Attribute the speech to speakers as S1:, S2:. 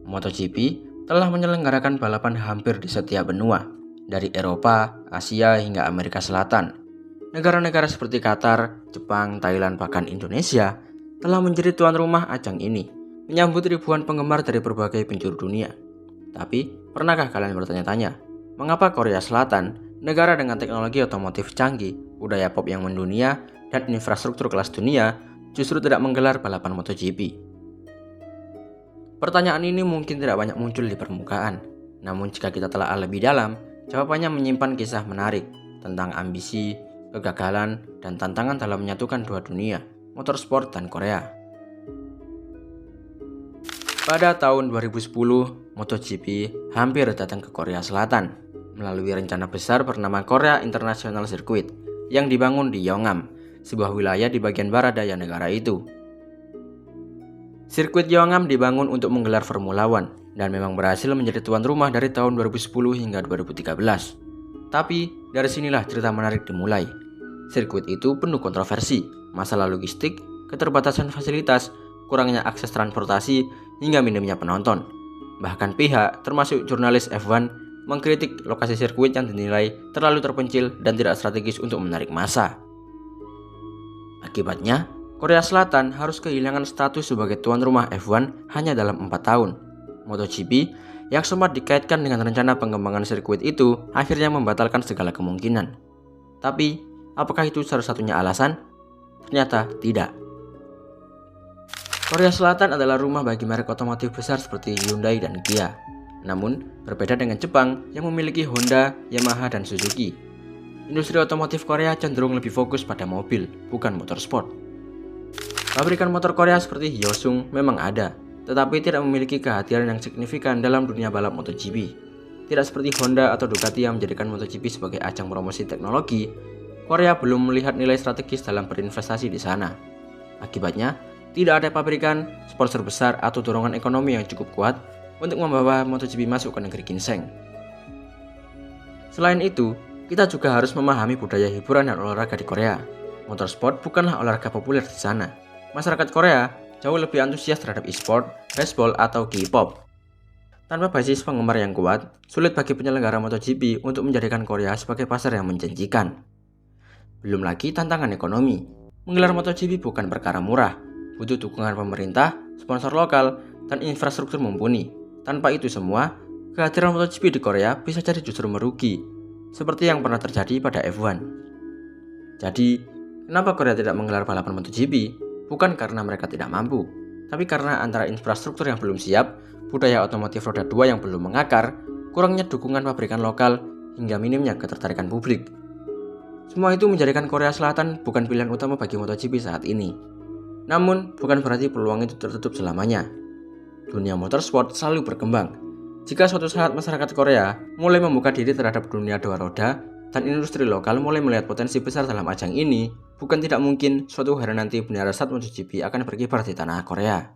S1: MotoGP telah menyelenggarakan balapan hampir di setiap benua, dari Eropa, Asia hingga Amerika Selatan. Negara-negara seperti Qatar, Jepang, Thailand, bahkan Indonesia telah menjadi tuan rumah ajang ini, menyambut ribuan penggemar dari berbagai penjuru dunia. Tapi, pernahkah kalian bertanya-tanya, mengapa Korea Selatan, negara dengan teknologi otomotif canggih, budaya pop yang mendunia, dan infrastruktur kelas dunia, justru tidak menggelar balapan MotoGP? Pertanyaan ini mungkin tidak banyak muncul di permukaan, namun jika kita telah lebih dalam, jawabannya menyimpan kisah menarik tentang ambisi, kegagalan, dan tantangan dalam menyatukan dua dunia, motorsport dan Korea. Pada tahun 2010, MotoGP hampir datang ke Korea Selatan melalui rencana besar bernama Korea International Circuit yang dibangun di Yeongam, sebuah wilayah di bagian barat daya negara itu. Sirkuit Yeongam dibangun untuk menggelar Formula One dan memang berhasil menjadi tuan rumah dari tahun 2010 hingga 2013. Tapi dari sinilah cerita menarik dimulai. Sirkuit itu penuh kontroversi, masalah logistik, keterbatasan fasilitas, kurangnya akses transportasi, hingga minimnya penonton. Bahkan pihak, termasuk jurnalis F1, mengkritik lokasi sirkuit yang dinilai terlalu terpencil dan tidak strategis untuk menarik massa. Akibatnya, Korea Selatan harus kehilangan status sebagai tuan rumah F1 hanya dalam 4 tahun. MotoGP yang sempat dikaitkan dengan rencana pengembangan sirkuit itu akhirnya membatalkan segala kemungkinan. Tapi, apakah itu satu-satunya alasan? Ternyata tidak. Korea Selatan adalah rumah bagi merek otomotif besar seperti Hyundai dan Kia. Namun, berbeda dengan Jepang yang memiliki Honda, Yamaha, dan Suzuki. Industri otomotif Korea cenderung lebih fokus pada mobil, bukan motorsport. Pabrikan motor Korea seperti Hyosung memang ada, tetapi tidak memiliki kehadiran yang signifikan dalam dunia balap MotoGP. Tidak seperti Honda atau Ducati yang menjadikan MotoGP sebagai ajang promosi teknologi, Korea belum melihat nilai strategis dalam berinvestasi di sana. Akibatnya, tidak ada pabrikan, sponsor besar, atau dorongan ekonomi yang cukup kuat untuk membawa MotoGP masuk ke negeri ginseng. Selain itu, kita juga harus memahami budaya hiburan dan olahraga di Korea. Motorsport bukanlah olahraga populer di sana. Masyarakat Korea jauh lebih antusias terhadap e-sport, baseball, atau K-pop. Tanpa basis penggemar yang kuat, sulit bagi penyelenggara MotoGP untuk menjadikan Korea sebagai pasar yang menjanjikan. Belum lagi tantangan ekonomi. Menggelar MotoGP bukan perkara murah, butuh dukungan pemerintah, sponsor lokal, dan infrastruktur mumpuni. Tanpa itu semua, kehadiran MotoGP di Korea bisa jadi justru merugi, seperti yang pernah terjadi pada F1. Jadi, kenapa Korea tidak menggelar balapan MotoGP? Bukan karena mereka tidak mampu, tapi karena antara infrastruktur yang belum siap, budaya otomotif roda 2 yang belum mengakar, kurangnya dukungan pabrikan lokal, hingga minimnya ketertarikan publik. Semua itu menjadikan Korea Selatan bukan pilihan utama bagi MotoGP saat ini. Namun, bukan berarti peluang itu tertutup selamanya. Dunia motorsport selalu berkembang. Jika suatu saat masyarakat Korea mulai membuka diri terhadap dunia dua roda, dan industri lokal mulai melihat potensi besar dalam ajang ini, bukan tidak mungkin suatu hari nanti bendera saat MotoGP akan berkibar di tanah Korea.